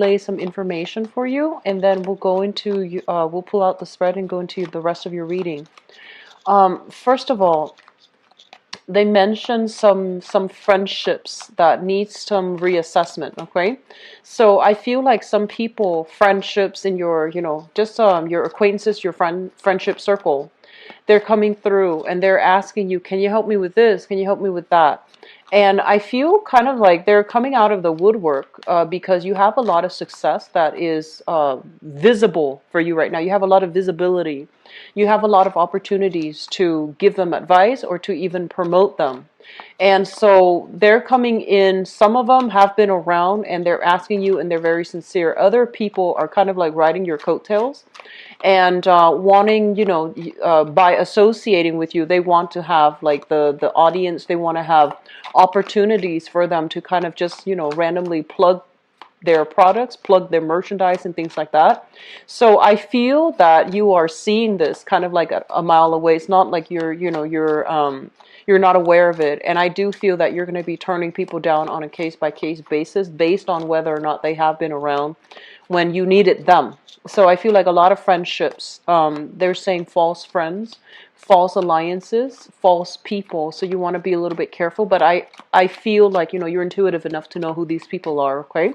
lay some information for you, and then we'll go into, we'll pull out the spread and go into the rest of your reading. First of all, they mentioned some friendships that need some reassessment. Okay, so I feel like some people, friendships in your, just your acquaintances, your friendship circle, they're coming through and they're asking you, can you help me with this, can you help me with that? And I feel kind of like they're coming out of the woodwork, because you have a lot of success that is visible for you right now. You have a lot of visibility. You have a lot of opportunities to give them advice or to even promote them. And so they're coming in. Some of them have been around and they're asking you, and they're very sincere. Other people are kind of like riding your coattails and wanting, by associating with you, they want to have like the audience. They want to have opportunities for them to kind of just, randomly plug their products, plug their merchandise and things like that. So I feel that you are seeing this kind of like a mile away. It's not like you're not aware of it. And I do feel that you're going to be turning people down on a case by case basis based on whether or not they have been around when you needed them. So I feel like a lot of friendships, they're saying false friends, false alliances, false people. So you want to be a little bit careful. But I feel like, you're intuitive enough to know who these people are, okay?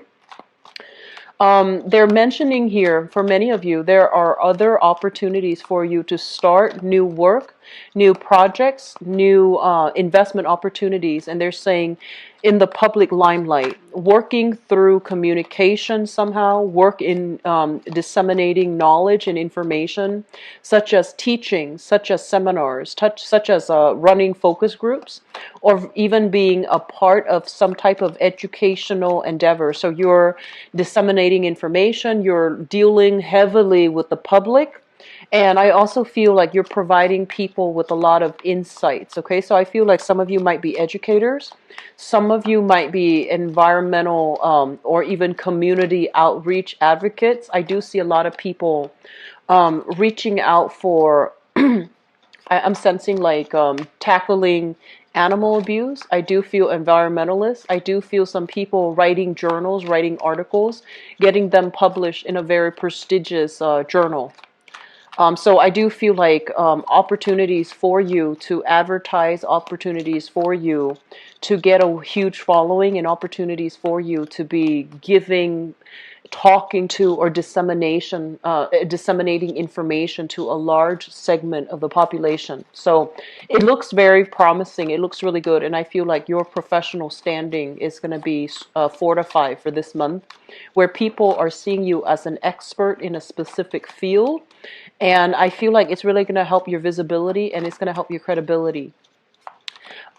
They're mentioning here, for many of you, there are other opportunities for you to start new work, new projects, new investment opportunities. And they're saying in the public limelight, working through communication somehow, work in disseminating knowledge and information, such as teaching, such as seminars, such as running focus groups, or even being a part of some type of educational endeavor. So you're disseminating information, you're dealing heavily with the public, and I also feel like you're providing people with a lot of insights, okay? So I feel like some of you might be educators, some of you might be environmental or even community outreach advocates. I do see a lot of people reaching out for, I'm sensing like tackling animal abuse. I do feel environmentalists. I do feel some people writing journals, writing articles, getting them published in a very prestigious journal. So I do feel like opportunities for you to advertise, opportunities for you to get a huge following, and opportunities for you to be giving, talking to, or disseminating information to a large segment of the population. So it looks very promising. It looks really good. And I feel like your professional standing is going to be fortified for this month, where people are seeing you as an expert in a specific field. And I feel like it's really going to help your visibility, and it's going to help your credibility.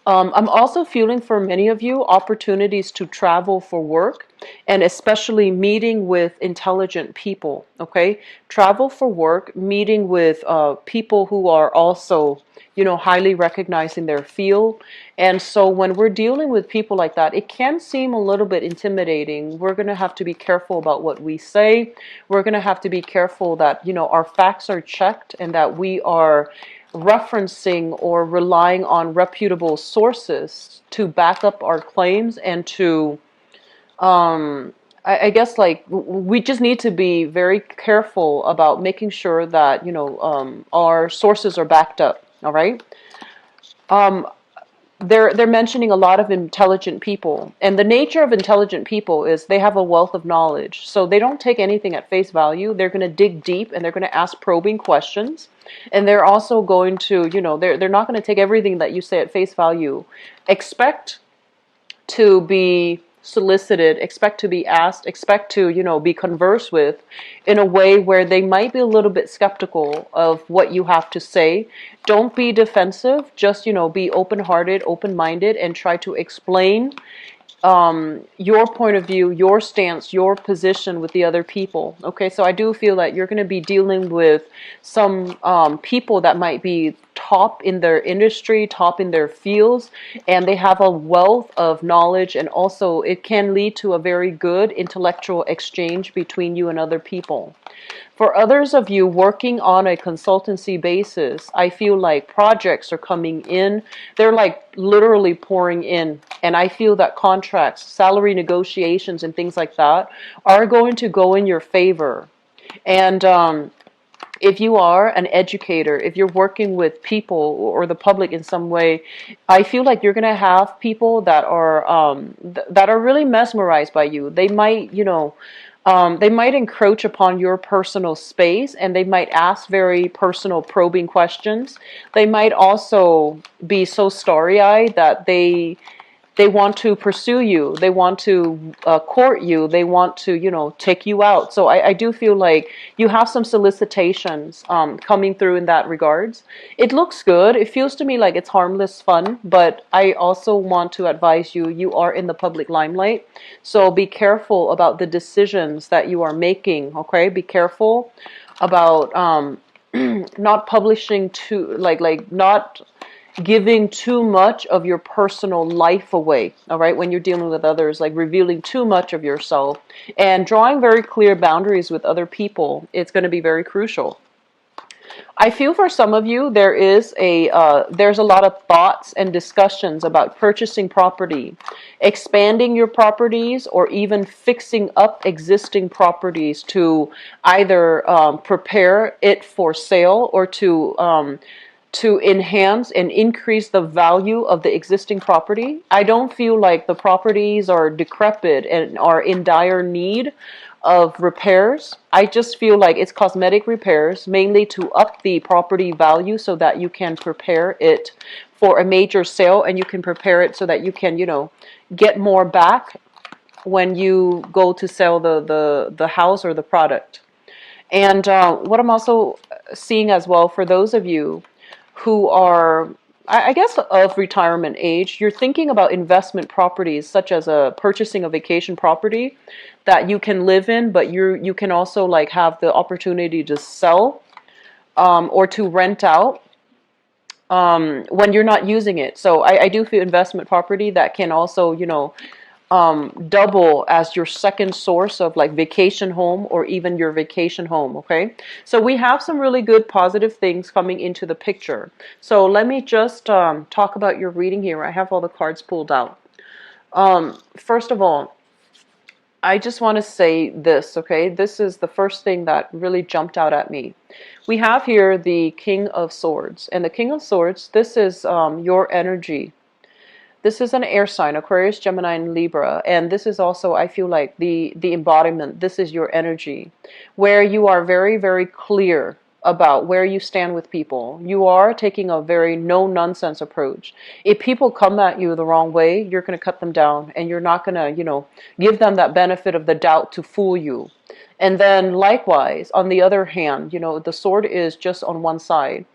I'm also feeling for many of you opportunities to travel for work, and especially meeting with intelligent people, okay? Travel for work, meeting with people who are also, highly recognized in their field. And so when we're dealing with people like that, it can seem a little bit intimidating. We're going to have to be careful about what we say. We're going to have to be careful that, our facts are checked and that we are referencing or relying on reputable sources to back up our claims, and to I guess like we just need to be very careful about making sure that our sources are backed up. All right. They're mentioning a lot of intelligent people, and the nature of intelligent people is they have a wealth of knowledge. So they don't take anything at face value. They're going to dig deep, and they're going to ask probing questions, and they're also going to, they're not going to take everything that you say at face value. Expect to be solicited, expect to be asked, expect to, be conversed with in a way where they might be a little bit skeptical of what you have to say. Don't be defensive, just, be open-hearted, open-minded, and try to explain your point of view, your stance, your position with the other people. Okay, so I do feel that you're going to be dealing with some people that might be top in their industry, top in their fields, and they have a wealth of knowledge, and also it can lead to a very good intellectual exchange between you and other people. For others of you working on a consultancy basis, I feel like projects are coming in. They're like literally pouring in. And I feel that contracts, salary negotiations, and things like that are going to go in your favor. And if you are an educator, if you're working with people or the public in some way, I feel like you're going to have people that are that are really mesmerized by you. They might, they might encroach upon your personal space, and they might ask very personal, probing questions. They might also be so starry-eyed that they want to pursue you. They want to court you. They want to, take you out. So I do feel like you have some solicitations coming through in that regards. It looks good. It feels to me like it's harmless fun, but I also want to advise you, you are in the public limelight. So be careful about the decisions that you are making, okay? Be careful about not publishing too, not giving too much of your personal life away, all right, when you're dealing with others, like revealing too much of yourself and drawing very clear boundaries with other people. It's going to be very crucial. I feel for some of you, there's a lot of thoughts and discussions about purchasing property, expanding your properties, or even fixing up existing properties to either prepare it for sale or to enhance and increase the value of the existing property. I don't feel like the properties are decrepit and are in dire need of repairs. I just feel like it's cosmetic repairs, mainly to up the property value so that you can prepare it for a major sale, and you can prepare it so that you can, get more back when you go to sell the house or the product. And what I'm also seeing as well, for those of you who are, I guess, of retirement age, you're thinking about investment properties, such as purchasing a vacation property that you can live in, but you can also like have the opportunity to sell or to rent out when you're not using it. So I do feel investment property that can also, double as your second source of like vacation home or even your vacation home. Okay, so we have some really good positive things coming into the picture. So let me just talk about your reading here. I have all the cards pulled out. First of all, I just want to say this, okay? This is the first thing that really jumped out at me. We have here the King of Swords, and the King of Swords, this is your energy. This is an air sign, Aquarius, Gemini, and Libra. And this is also, I feel like, the embodiment. This is your energy, where you are very, very clear about where you stand with people. You are taking a very no-nonsense approach. If people come at you the wrong way, you're going to cut them down, and you're not going to, give them that benefit of the doubt to fool you. And then likewise, on the other hand, the sword is just on one side.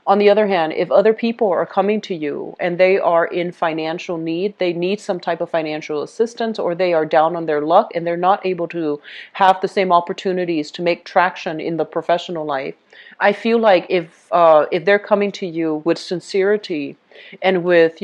On the other hand, if other people are coming to you and they are in financial need, they need some type of financial assistance, or they are down on their luck and they're not able to have the same opportunities to make traction in the professional life, I feel like if they're coming to you with sincerity and with,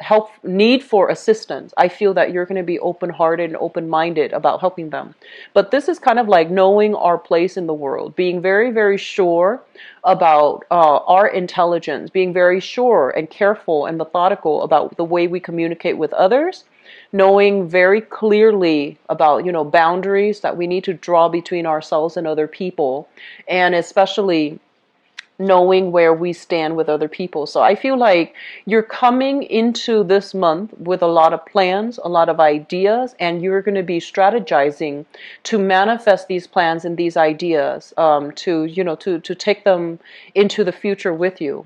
help, need for assistance, I feel that you're going to be open-hearted and open-minded about helping them. But this is kind of like knowing our place in the world, being very, very sure about our intelligence, being very sure and careful and methodical about the way we communicate with others, knowing very clearly about, boundaries that we need to draw between ourselves and other people, and especially knowing where we stand with other people. So I feel like you're coming into this month with a lot of plans, a lot of ideas, and you're going to be strategizing to manifest these plans and these ideas, to take them into the future with you.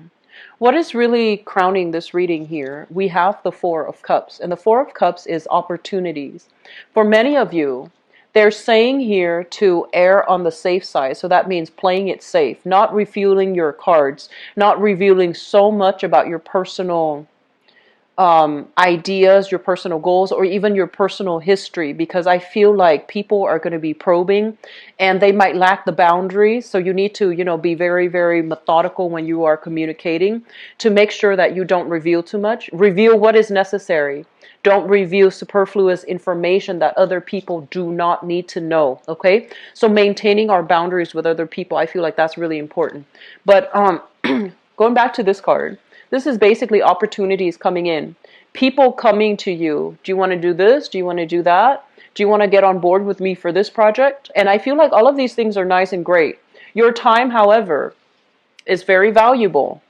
What is really crowning this reading here, we have the Four of Cups, and the Four of Cups is opportunities. For many of you, they're saying here to err on the safe side. So that means playing it safe, not revealing your cards, not revealing so much about your personal ideas, your personal goals, or even your personal history, because I feel like people are going to be probing and they might lack the boundaries. So you need to, be very, very methodical when you are communicating to make sure that you don't reveal too much. Reveal what is necessary. Don't reveal superfluous information that other people do not need to know. Okay? So maintaining our boundaries with other people, I feel like that's really important. But going back to this card, this is basically opportunities coming in. People coming to you. Do you want to do this? Do you want to do that? Do you want to get on board with me for this project? And I feel like all of these things are nice and great. Your time, however, is very valuable.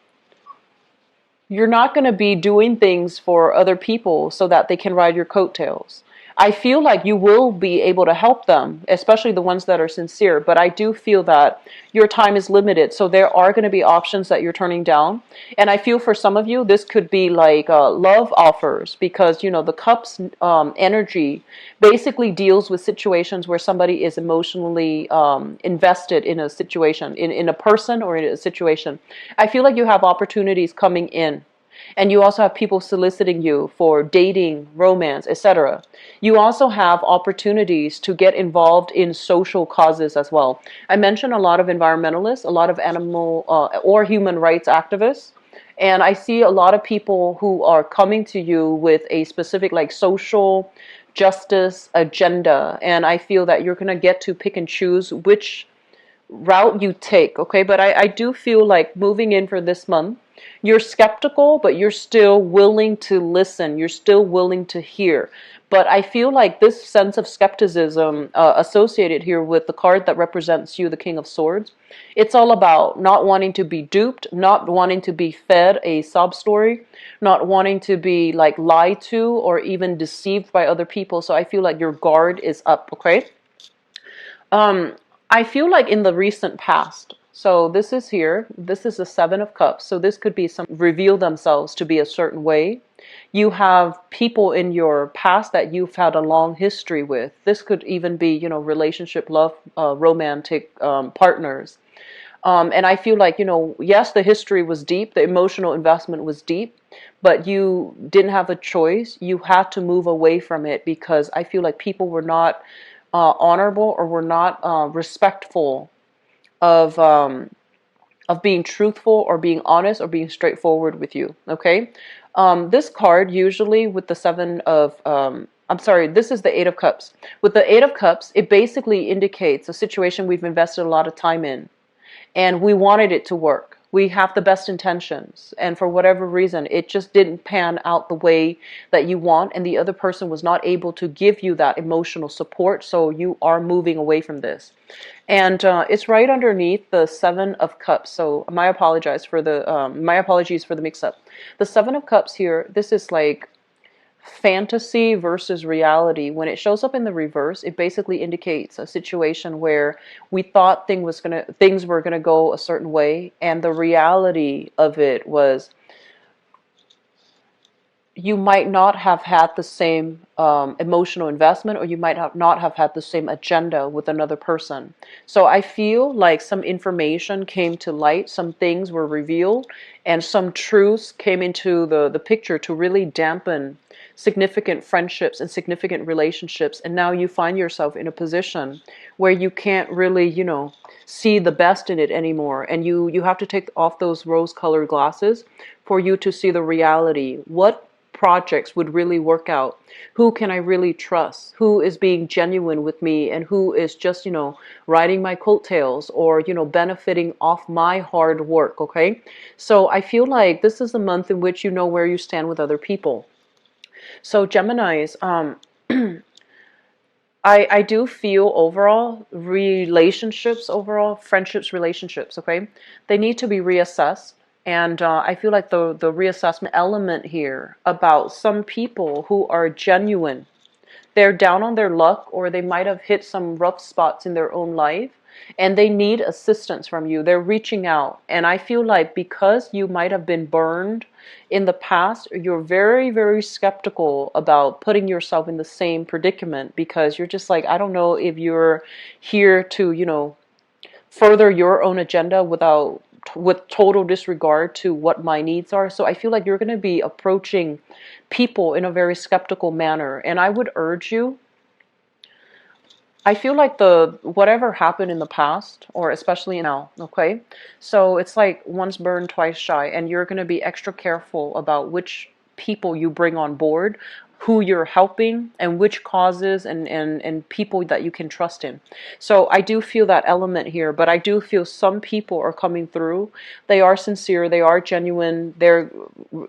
You're not going to be doing things for other people so that they can ride your coattails. I feel like you will be able to help them, especially the ones that are sincere, but I do feel that your time is limited, so there are going to be options that you're turning down. And I feel for some of you, this could be like love offers, because, the Cups energy basically deals with situations where somebody is emotionally invested in a situation, in a person or in a situation. I feel like you have opportunities coming in. And you also have people soliciting you for dating, romance, etc. You also have opportunities to get involved in social causes as well. I mentioned a lot of environmentalists, a lot of animal or human rights activists. And I see a lot of people who are coming to you with a specific like social justice agenda. And I feel that you're going to get to pick and choose which route you take, okay? But I do feel like moving in for this month, you're skeptical, but you're still willing to listen. You're still willing to hear. But I feel like this sense of skepticism associated here with the card that represents you, the King of Swords, it's all about not wanting to be duped, not wanting to be fed a sob story, not wanting to be like lied to or even deceived by other people. So I feel like your guard is up, okay? I feel like in the recent past, so this is here, this is the Seven of Cups, so this could be some reveal themselves to be a certain way. You have people in your past that you've had a long history with. This could even be, relationship, love, romantic partners. And I feel like, yes, the history was deep, the emotional investment was deep, but you didn't have a choice. You had to move away from it because I feel like people were not honorable or were not respectful of being truthful or being honest or being straightforward with you. Okay, this card usually with the this is the Eight of Cups. With the Eight of Cups, it basically indicates a situation we've invested a lot of time in, and we wanted it to work. We have the best intentions, and for whatever reason, it just didn't pan out the way that you want, and the other person was not able to give you that emotional support, so you are moving away from this. And it's right underneath the Seven of Cups. So my apologies for the mix-up. The Seven of Cups here, this is like fantasy versus reality. When it shows up in the reverse, it basically indicates a situation where we thought things were gonna go a certain way, and the reality of it was you might not have had the same emotional investment, or you might not have had the same agenda with another person. So I feel like some information came to light, some things were revealed, and some truths came into the picture to really dampen significant friendships and significant relationships. And now you find yourself in a position where you can't really, see the best in it anymore. And you have to take off those rose-colored glasses for you to see the reality. What projects would really work out? Who can I really trust? Who is being genuine with me, and who is just, riding my coattails or, benefiting off my hard work, okay? So I feel like this is the month in which you know where you stand with other people. So Geminis, I do feel overall friendships, relationships, okay? They need to be reassessed. And I feel like the reassessment element here about some people who are genuine, they're down on their luck, or they might have hit some rough spots in their own life, and they need assistance from you. They're reaching out. And I feel like because you might have been burned in the past, you're very, very skeptical about putting yourself in the same predicament, because you're just like, I don't know if you're here to, further your own agenda without with total disregard to what my needs are. So I feel like you're going to be approaching people in a very skeptical manner. And I would urge you, I feel like the whatever happened in the past, or especially now, okay? So it's like once burned, twice shy, and you're going to be extra careful about which people you bring on board, who you're helping, and which causes and people that you can trust in. So I do feel that element here, but I do feel some people are coming through. They are sincere, they are genuine, they're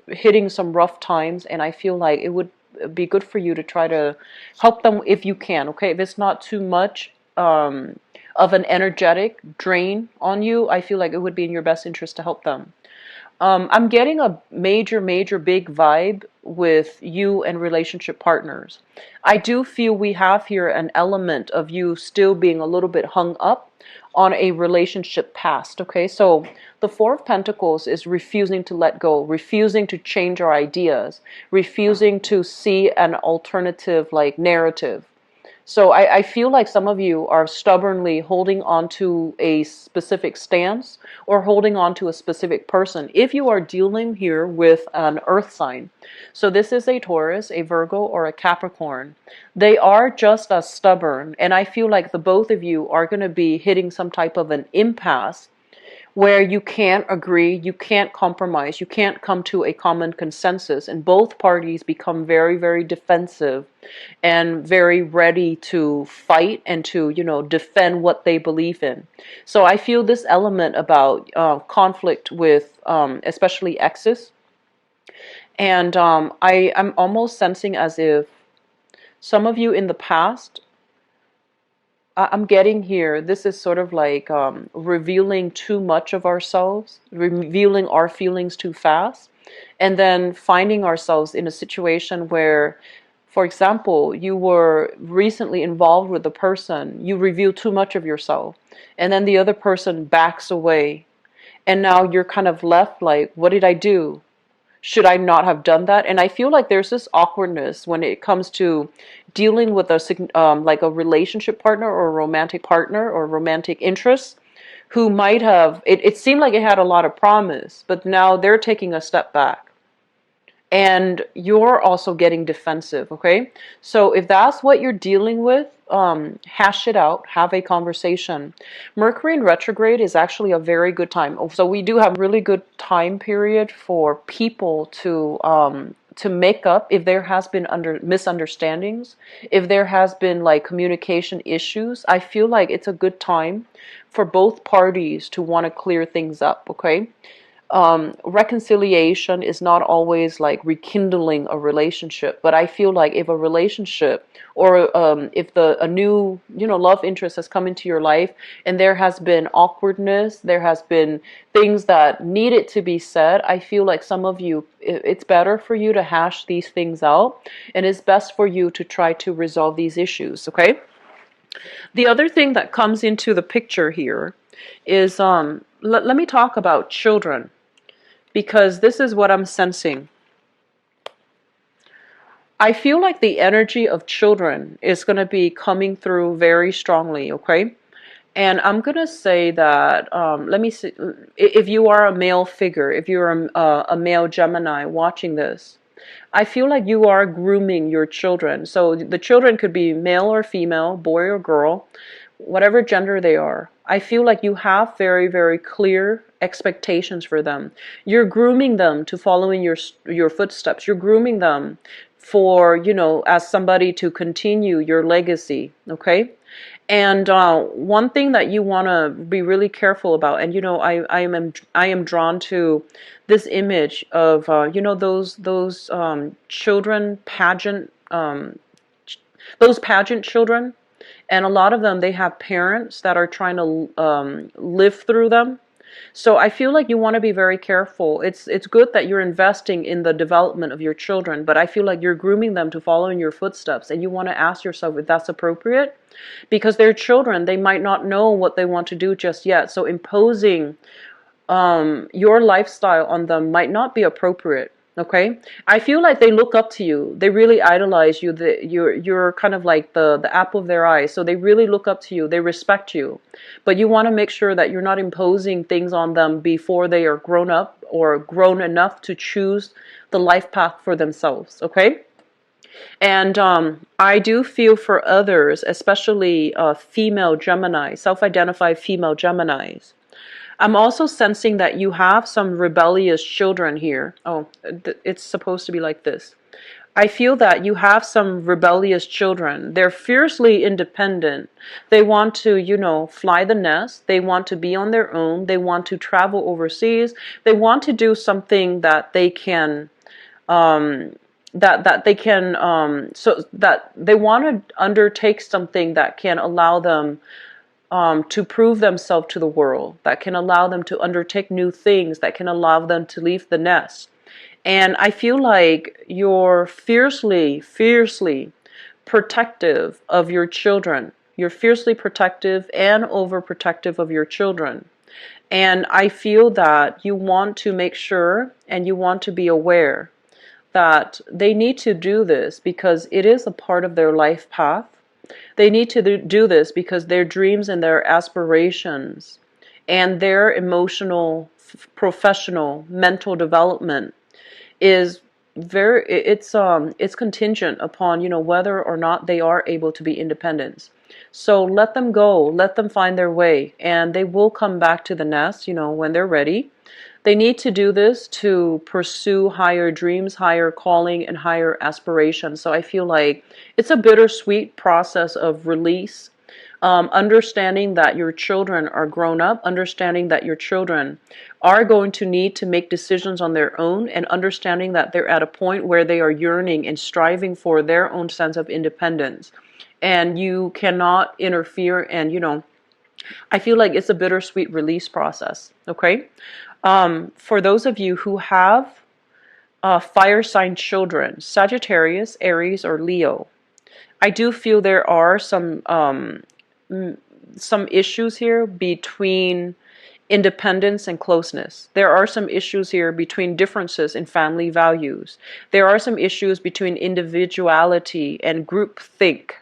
hitting some rough times, and I feel like it would be good for you to try to help them if you can, okay? If it's not too much of an energetic drain on you, I feel like it would be in your best interest to help them. I'm getting a major big vibe with you and relationship partners. I do feel we have here an element of you still being a little bit hung up on a relationship past, okay? So the Four of Pentacles is refusing to let go, refusing to change our ideas, refusing to see an alternative like narrative. So I feel like some of you are stubbornly holding on to a specific stance or holding on to a specific person. If you are dealing here with an earth sign, so this is a Taurus, a Virgo, or a Capricorn, they are just as stubborn. And I feel like the both of you are going to be hitting some type of an impasse where you can't agree, you can't compromise, you can't come to a common consensus, and both parties become very defensive and very ready to fight and to, defend what they believe in. So I feel this element about conflict with especially exes, and I'm almost sensing as if some of you in the past, I'm getting here, this is sort of like revealing too much of ourselves, revealing our feelings too fast, and then finding ourselves in a situation where, for example, you were recently involved with a person, you reveal too much of yourself, and then the other person backs away, and now you're kind of left like, what did I do? Should I not have done that? And I feel like there's this awkwardness when it comes to dealing with like a relationship partner or a romantic partner or romantic interest who might have, it seemed like it had a lot of promise, but now they're taking a step back. And you're also getting defensive, okay? So if that's what you're dealing with, hash it out, have a conversation. Mercury in retrograde is actually a very good time. So we do have really good time period for people to make up if there has been misunderstandings, if there has been like communication issues. I feel like it's a good time for both parties to want to clear things up, okay? Reconciliation is not always like rekindling a relationship, but I feel like if a relationship or if a new love interest has come into your life and there has been awkwardness, there has been things that needed to be said, I feel like some of you, it's better for you to hash these things out, and it's best for you to try to resolve these issues, okay? The other thing that comes into the picture here is let me talk about children, because this is what I'm sensing. I feel like the energy of children is going to be coming through very strongly, okay? And I'm going to say that, let me see, if you are a male figure, if you're a male Gemini watching this, I feel like you are grooming your children. So the children could be male or female, boy or girl, whatever gender they are. I feel like you have very clear expectations for them. You're grooming them to follow in your footsteps. You're grooming them for, as somebody to continue your legacy, okay? And one thing that you want to be really careful about, and I am drawn to this image of those children pageant, those pageant children. And a lot of them, they have parents that are trying to live through them. So I feel like you want to be very careful. It's good that you're investing in the development of your children, but I feel like you're grooming them to follow in your footsteps. And you want to ask yourself if that's appropriate. Because they're children, they might not know what they want to do just yet. So imposing your lifestyle on them might not be appropriate. Okay, I feel like they look up to you. They really idolize you. You're kind of like the apple of their eye. So they really look up to you. They respect you, but you want to make sure that you're not imposing things on them before they are grown up or grown enough to choose the life path for themselves. Okay, and I do feel for others, especially female Gemini, self-identified female Geminis. I'm also sensing that you have some rebellious children here. Oh, it's supposed to be like this. I feel that you have some rebellious children. They're fiercely independent. They want to, fly the nest. They want to be on their own. They want to travel overseas. They want to do something that they can, so that they want to undertake something that can allow them to prove themselves to the world, that can allow them to undertake new things, that can allow them to leave the nest. And I feel like you're fiercely, fiercely protective of your children. You're fiercely protective and overprotective of your children. And I feel that you want to make sure and you want to be aware that they need to do this because it is a part of their life path. They need to do this because their dreams and their aspirations and their emotional, professional, mental development is it's contingent upon, whether or not they are able to be independent. So let them go, let them find their way, and they will come back to the nest, when they're ready. They need to do this to pursue higher dreams, higher calling, and higher aspirations. So I feel like it's a bittersweet process of release, understanding that your children are grown up, understanding that your children are going to need to make decisions on their own, and understanding that they're at a point where they are yearning and striving for their own sense of independence. And you cannot interfere, and I feel like it's a bittersweet release process, okay? For those of you who have fire sign children, Sagittarius, Aries, or Leo, I do feel there are some issues here between independence and closeness. There are some issues here between differences in family values. There are some issues between individuality and group think,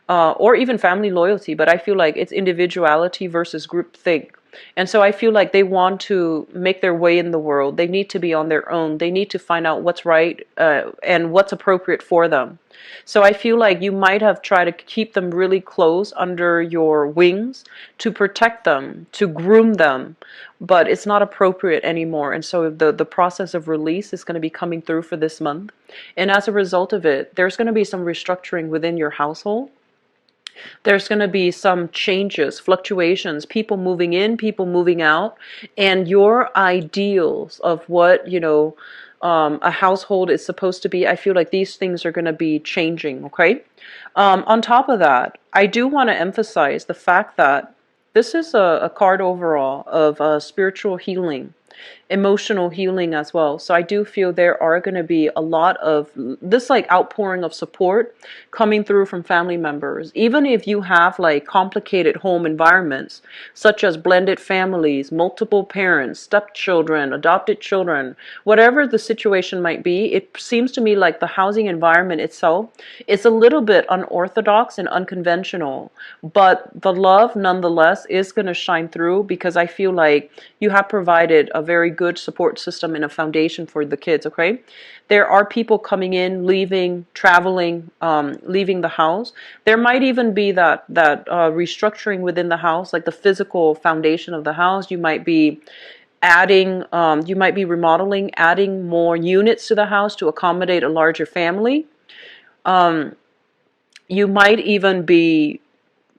or even family loyalty, but I feel like it's individuality versus group think. And so I feel like they want to make their way in the world. They need to be on their own. They need to find out what's right and what's appropriate for them. So I feel like you might have tried to keep them really close under your wings to protect them, to groom them, but it's not appropriate anymore. And so the process of release is going to be coming through for this month. And as a result of it, there's going to be some restructuring within your household. There's going to be some changes, fluctuations, people moving in, people moving out, and your ideals of what, a household is supposed to be. I feel like these things are going to be changing, okay? On top of that, I do want to emphasize the fact that this is a card overall of spiritual healing, emotional healing as well. So I do feel there are going to be a lot of this like outpouring of support coming through from family members. Even if you have like complicated home environments, such as blended families, multiple parents, stepchildren, adopted children, whatever the situation might be, it seems to me like the housing environment itself is a little bit unorthodox and unconventional, but the love nonetheless is going to shine through because I feel like you have provided a very good support system and a foundation for the kids, okay? There are people coming in, leaving, traveling, leaving the house. There might even be that restructuring within the house, like the physical foundation of the house. You might be adding, you might be remodeling, adding more units to the house to accommodate a larger family. You might even be,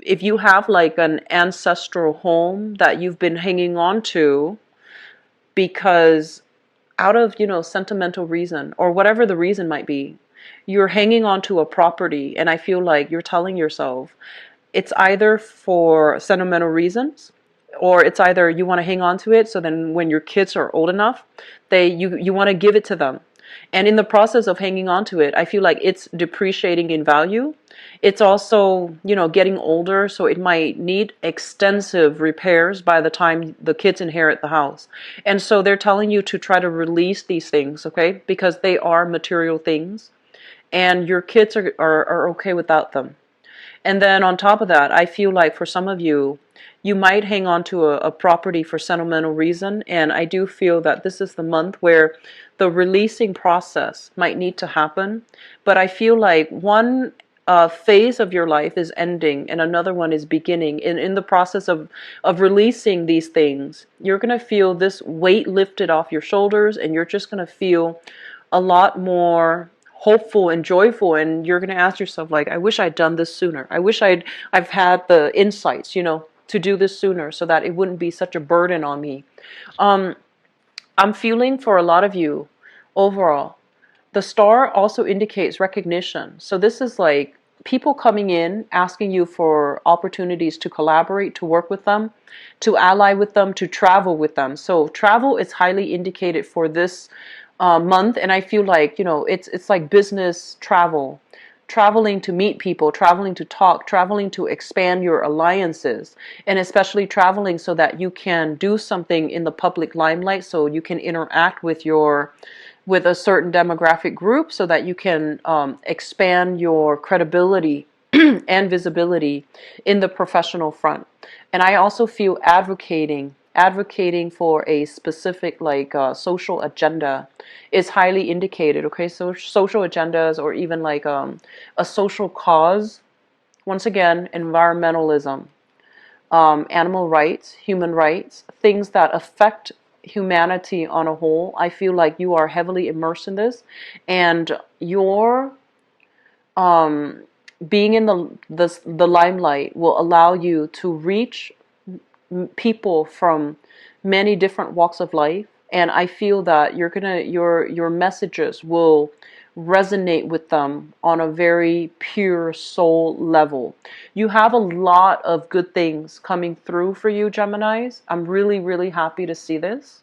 if you have like an ancestral home that you've been hanging on to, because out of, sentimental reason or whatever the reason might be, you're hanging on to a property, and I feel like you're telling yourself it's either for sentimental reasons or it's either you want to hang on to it so then when your kids are old enough, you want to give it to them. And in the process of hanging on to it, I feel like it's depreciating in value. It's also, getting older, so it might need extensive repairs by the time the kids inherit the house. And so they're telling you to try to release these things, okay? Because they are material things, and your kids are okay without them. And then on top of that, I feel like for some of you, you might hang on to a property for sentimental reason. And I do feel that this is the month where the releasing process might need to happen. But I feel like one phase of your life is ending and another one is beginning. And in the process of releasing these things, you're going to feel this weight lifted off your shoulders, and you're just going to feel a lot more hopeful and joyful, and you're going to ask yourself, like, I wish I'd done this sooner. I wish I've had the insights, to do this sooner so that it wouldn't be such a burden on me. I'm feeling for a lot of you overall, the star also indicates recognition. So this is like people coming in, asking you for opportunities to collaborate, to work with them, to ally with them, to travel with them. So travel is highly indicated for this month, and I feel like, it's like business travel, traveling to meet people, traveling to talk, traveling to expand your alliances, and especially traveling so that you can do something in the public limelight, so you can interact with a certain demographic group, so that you can expand your credibility and visibility in the professional front. And I also feel advocating for a specific social agenda is highly indicated. Okay, so social agendas, or even like a social cause. Once again, environmentalism, animal rights, human rights, things that affect humanity on a whole. I feel like you are heavily immersed in this, and your being in the limelight will allow you to reach people from many different walks of life. And I feel that your messages will resonate with them on a very pure soul level. You have a lot of good things coming through for you, Geminis. I'm really, really happy to see this.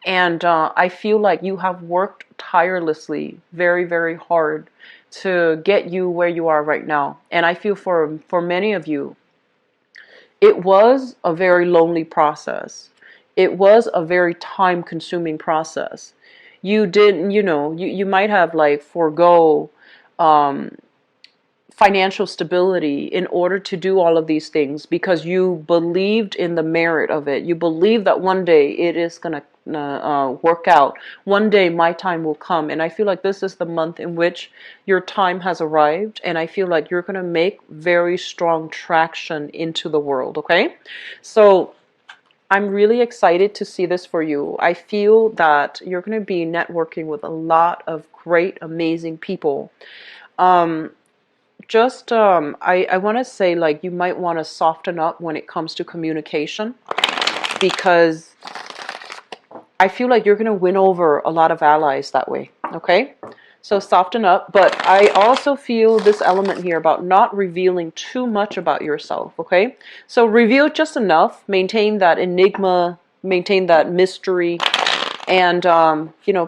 And I feel like you have worked tirelessly, very, very hard to get you where you are right now. And I feel for many of you, it was a very lonely process. It was a very time-consuming process. You didn't, you might have like forego financial stability in order to do all of these things because you believed in the merit of it. You believe that one day it is going to work out. One day my time will come. And I feel like this is the month in which your time has arrived. And I feel like you're going to make very strong traction into the world. Okay? So I'm really excited to see this for you. I feel that you're going to be networking with a lot of great, amazing people. I want to say, like, you might want to soften up when it comes to communication, because I feel like you're going to win over a lot of allies that way. Okay? So soften up. But I also feel this element here about not revealing too much about yourself. Okay? So reveal just enough. Maintain that enigma. Maintain that mystery. And,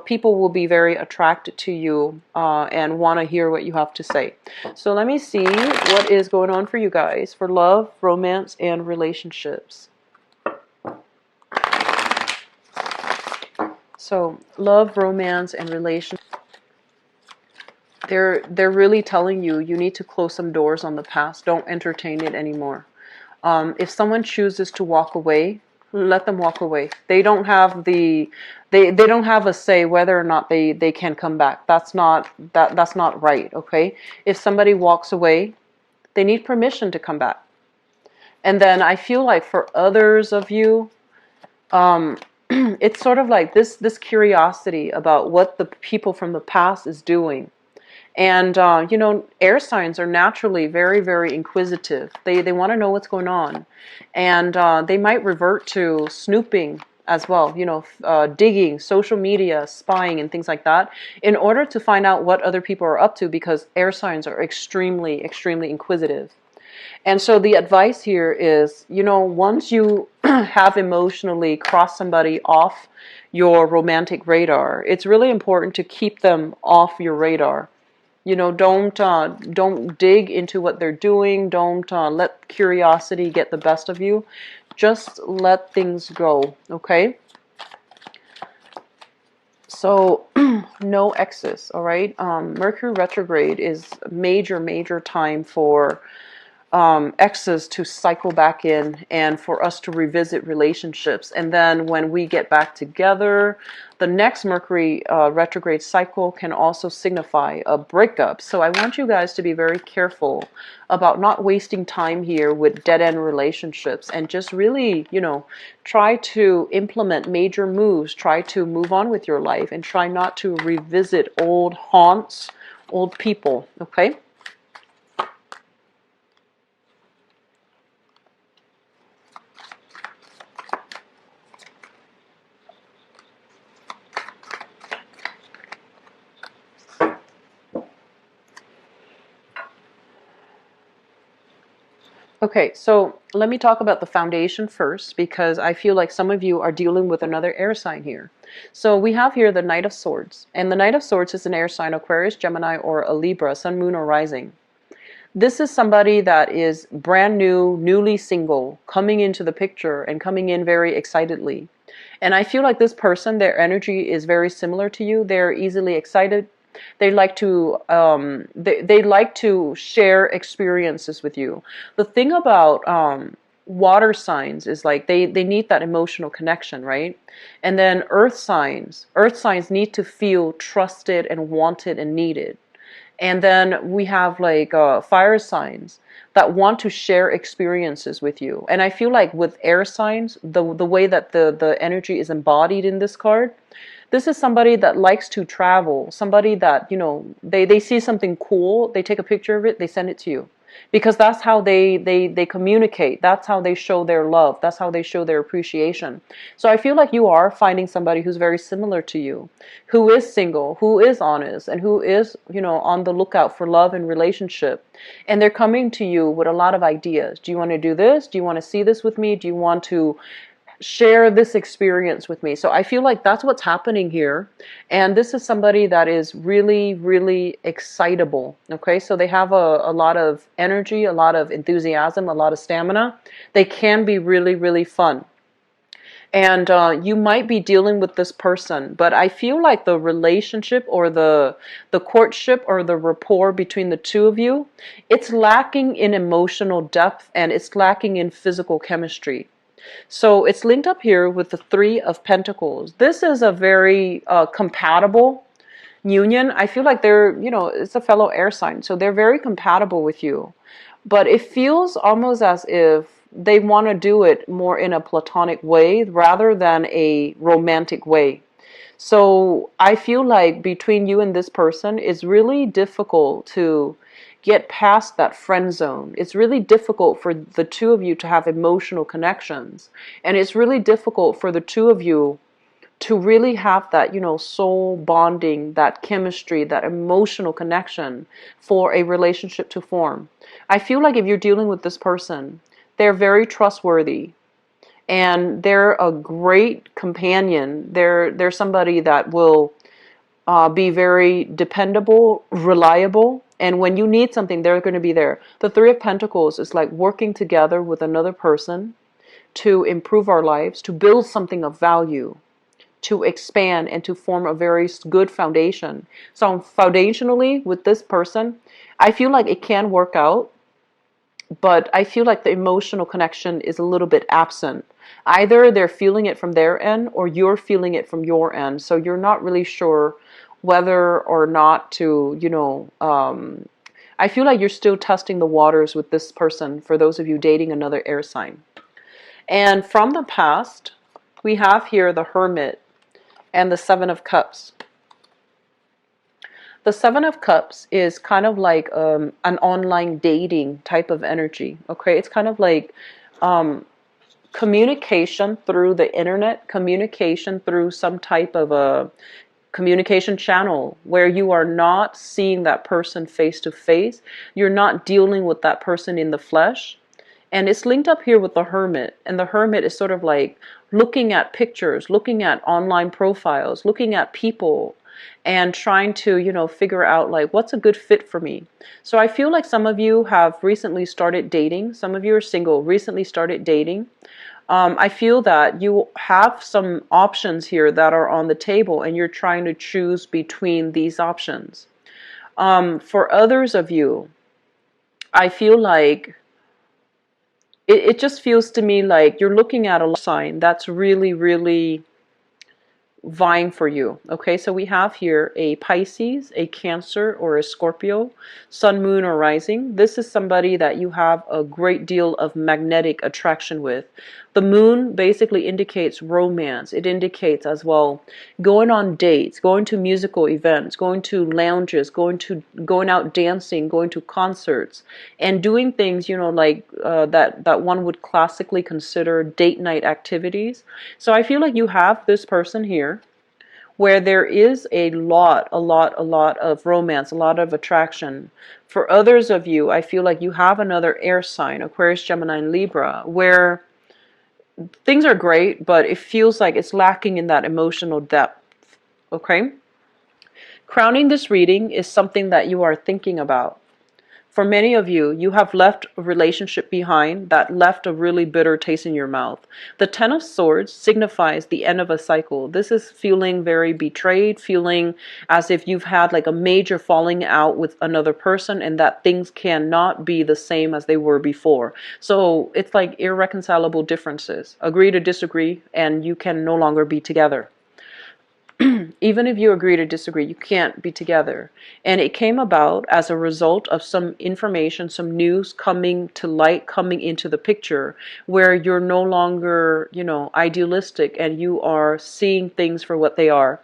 people will be very attracted to you and want to hear what you have to say. So let me see what is going on for you guys for love, romance, and relationships. So love, romance, and relationships. They're really telling you need to close some doors on the past. Don't entertain it anymore. If someone chooses to walk away, let them walk away. They don't have they don't have a say whether or not they can come back. That's not right, okay? If somebody walks away, they need permission to come back. And then I feel like for others of you, it's sort of like this curiosity about what the people from the past is doing. And, air signs are naturally very, very inquisitive. They want to know what's going on. And they might revert to snooping as well, digging, social media, spying, and things like that, in order to find out what other people are up to, because air signs are extremely, extremely inquisitive. And so the advice here is, once you have emotionally crossed somebody off your romantic radar, it's really important to keep them off your radar. You know, don't dig into what they're doing. Don't let curiosity get the best of you. Just let things go, okay? So, no exes, all right? Mercury retrograde is a major time for exes to cycle back in and for us to revisit relationships. And then when we get back together, the next Mercury retrograde cycle can also signify a breakup. So I want you guys to be very careful about not wasting time here with dead-end relationships, and just really, you know, try to implement major moves, try to move on with your life, and try not to revisit old haunts, old people, okay? Okay, so let me talk about the foundation first, because I feel like some of you are dealing with another air sign here. So we have here the Knight of Swords, and the Knight of Swords is an air sign: Aquarius, Gemini, or a Libra, Sun, Moon, or Rising. This is somebody that is brand new, newly single, coming into the picture and coming in very excitedly. And I feel like this person, their energy is very similar to you. They're easily excited. They like to share experiences with you. The thing about water signs is like they need that emotional connection, right? And then earth signs need to feel trusted and wanted and needed. And then we have like fire signs that want to share experiences with you. And I feel like with air signs, the way that the energy is embodied in this card, this is somebody that likes to travel, somebody that, you know, they see something cool, they take a picture of it, they send it to you. Because that's how they communicate. That's how they show their love. That's how they show their appreciation. So I feel like you are finding somebody who's very similar to you, who is single, who is honest, and who is, you know, on the lookout for love and relationship. And they're coming to you with a lot of ideas. Do you want to do this? Do you want to see this with me? Do you want to share this experience with me? So I feel like that's what's happening here. And this is somebody that is really excitable. Okay, so they have a lot of energy, a lot of enthusiasm, a lot of stamina. They can be really fun. And you might be dealing with this person, but I feel like the relationship or the courtship or the rapport between the two of you, it's lacking in emotional depth, and it's lacking in physical chemistry. So it's linked up here with the Three of Pentacles. This is a very compatible union. I feel like they're, you know, it's a fellow air sign, so they're very compatible with you. But it feels almost as if they want to do it more in a platonic way rather than a romantic way. So I feel like between you and this person, it's really difficult to get past that friend zone. It's really difficult for the two of you to have emotional connections. And it's really difficult for the two of you to really have that, you know, soul bonding, that chemistry, that emotional connection for a relationship to form. I feel like if you're dealing with this person, they're very trustworthy and they're a great companion. They're somebody that will be very dependable, reliable, and when you need something, they're going to be there. The Three of Pentacles is like working together with another person to improve our lives, to build something of value, to expand, and to form a very good foundation. So foundationally with this person, I feel like it can work out, but I feel like the emotional connection is a little bit absent. Either they're feeling it from their end or you're feeling it from your end. So you're not really sure whether or not to, you know, I feel like you're still testing the waters with this person, for those of you dating another air sign. And from the past, we have here the Hermit and the Seven of Cups. The Seven of Cups is kind of like an online dating type of energy. Okay, it's kind of like communication through the internet, communication through some type of a communication channel where you are not seeing that person face to face. You're not dealing with that person in the flesh. And it's linked up here with the Hermit. And the Hermit is sort of like looking at pictures, looking at online profiles, looking at people, and trying to, figure out like what's a good fit for me. So I feel like some of you have recently started dating. Some of you are single, recently started dating. I feel that you have some options here that are on the table, and you're trying to choose between these options. For others of you, I feel like it just feels to me like you're looking at a sign that's really, really vying for you. Okay, so we have here a Pisces, a Cancer, or a Scorpio, Sun, Moon, or Rising. This is somebody that you have a great deal of magnetic attraction with. The Moon basically indicates romance. It indicates as well going on dates, going to musical events, going to lounges, going out dancing, going to concerts, and doing things, like that one would classically consider date night activities. So I feel like you have this person here where there is a lot of romance, a lot of attraction. For others of you, I feel like you have another air sign, Aquarius, Gemini, and Libra, where things are great, but it feels like it's lacking in that emotional depth. Okay? Crowning this reading is something that you are thinking about. For many of you, you have left a relationship behind that left a really bitter taste in your mouth. The Ten of Swords signifies the end of a cycle. This is feeling very betrayed, feeling as if you've had like a major falling out with another person and that things cannot be the same as they were before. So it's like irreconcilable differences. Agree to disagree, and you can no longer be together. Even if you agree to disagree, you can't be together. And it came about as a result of some information, some news coming to light, coming into the picture, where you're no longer, idealistic, and you are seeing things for what they are.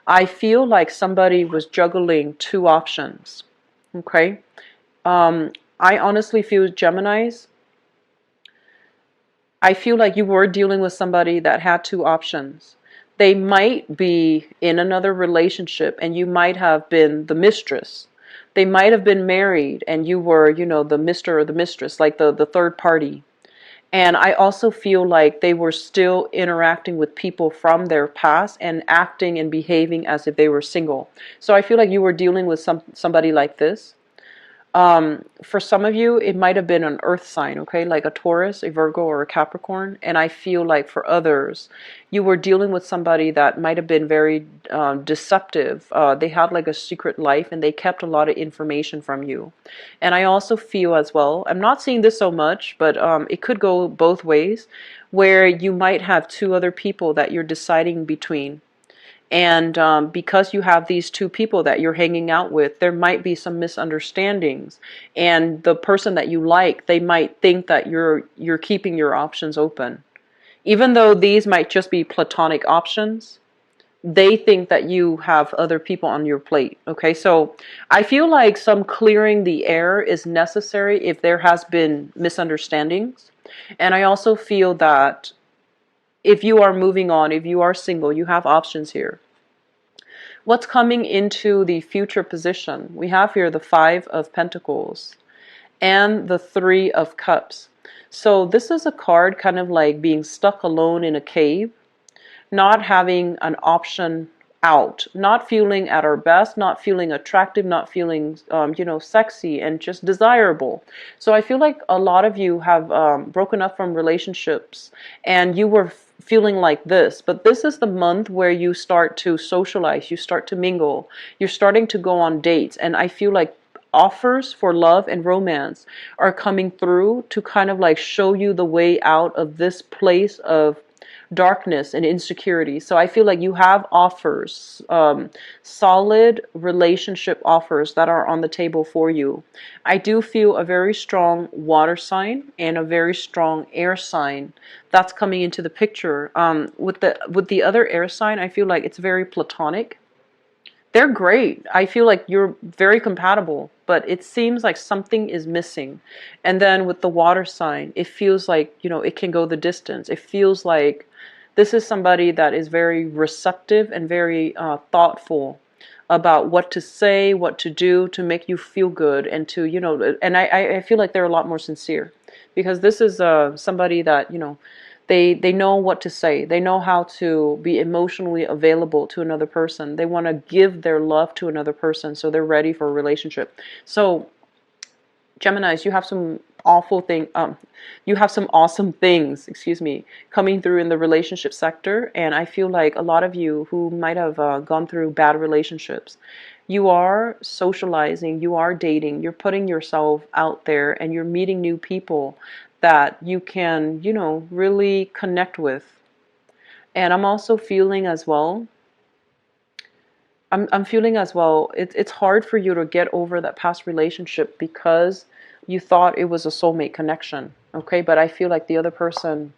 I feel like somebody was juggling two options. Okay? I honestly feel, Geminis, I feel like you were dealing with somebody that had two options. They might be in another relationship and you might have been the mistress. They might have been married and you were, the Mr. or the mistress, like the third party. And I also feel like they were still interacting with people from their past and acting and behaving as if they were single. So I feel like you were dealing with somebody like this. For some of you, it might have been an earth sign, okay, like a Taurus, a Virgo, or a Capricorn. And I feel like for others, you were dealing with somebody that might have been very deceptive. They had like a secret life and they kept a lot of information from you. And I also feel as well, I'm not seeing this so much, but it could go both ways, where you might have two other people that you're deciding between. And because you have these two people that you're hanging out with, there might be some misunderstandings. And the person that you like, they might think that you're keeping your options open. Even though these might just be platonic options, they think that you have other people on your plate. Okay, so I feel like some clearing the air is necessary if there has been misunderstandings. And I also feel that if you are moving on, if you are single, you have options here. What's coming into the future position? We have here the Five of Pentacles and the Three of Cups. So this is a card kind of like being stuck alone in a cave, not having an option out, not feeling at our best, not feeling attractive, not feeling, sexy and just desirable. So I feel like a lot of you have broken up from relationships and you were feeling like this, but this is the month where you start to socialize, you start to mingle, you're starting to go on dates, and I feel like offers for love and romance are coming through to kind of like show you the way out of this place of darkness and insecurity. So I feel like you have offers, solid relationship offers that are on the table for you. I do feel a very strong water sign and a very strong air sign that's coming into the picture. With the other air sign, I feel like it's very platonic. They're great. I feel like you're very compatible, but it seems like something is missing. And then with the water sign, it feels like, it can go the distance. It feels like this is somebody that is very receptive and very thoughtful about what to say, what to do to make you feel good, and to, and I feel like they're a lot more sincere. because this is somebody that, you know, they know what to say. They know how to be emotionally available to another person. They want to give their love to another person, so they're ready for a relationship. So Geminis, you have some you have some awesome things, excuse me, coming through in the relationship sector. And I feel like a lot of you who might have gone through bad relationships, you are socializing, you are dating, you're putting yourself out there, and you're meeting new people that you can, you know, really connect with. And I'm also feeling as well, I'm feeling as well, it's hard for you to get over that past relationship because you thought it was a soulmate connection, okay? But I feel like the other person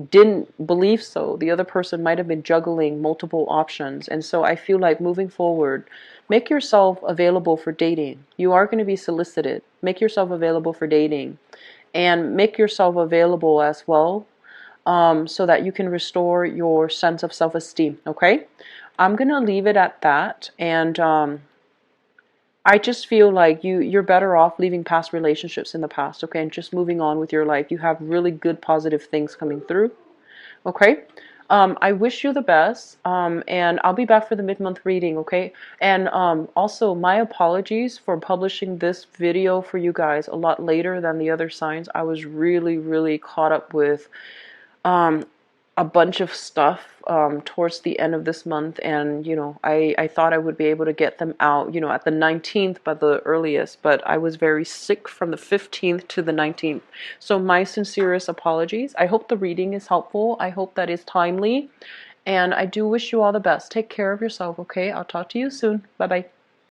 didn't believe so. The other person might have been juggling multiple options. And so I feel like moving forward, make yourself available for dating. You are going to be solicited. Make yourself available for dating, and make yourself available as well, so that you can restore your sense of self-esteem, okay? I'm going to leave it at that. And I just feel like you're better off leaving past relationships in the past, okay, and just moving on with your life. You have really good positive things coming through, okay? I wish you the best, and I'll be back for the mid-month reading, okay? And also, my apologies for publishing this video for you guys a lot later than the other signs. I was really, really caught up with a bunch of stuff towards the end of this month, and you know, I thought I would be able to get them out, you know, at the 19th by the earliest, but I was very sick from the 15th to the 19th. So my sincerest apologies. I hope the reading is helpful. I hope that is timely, and I do wish you all the best. Take care of yourself, okay? I'll talk to you soon. Bye bye.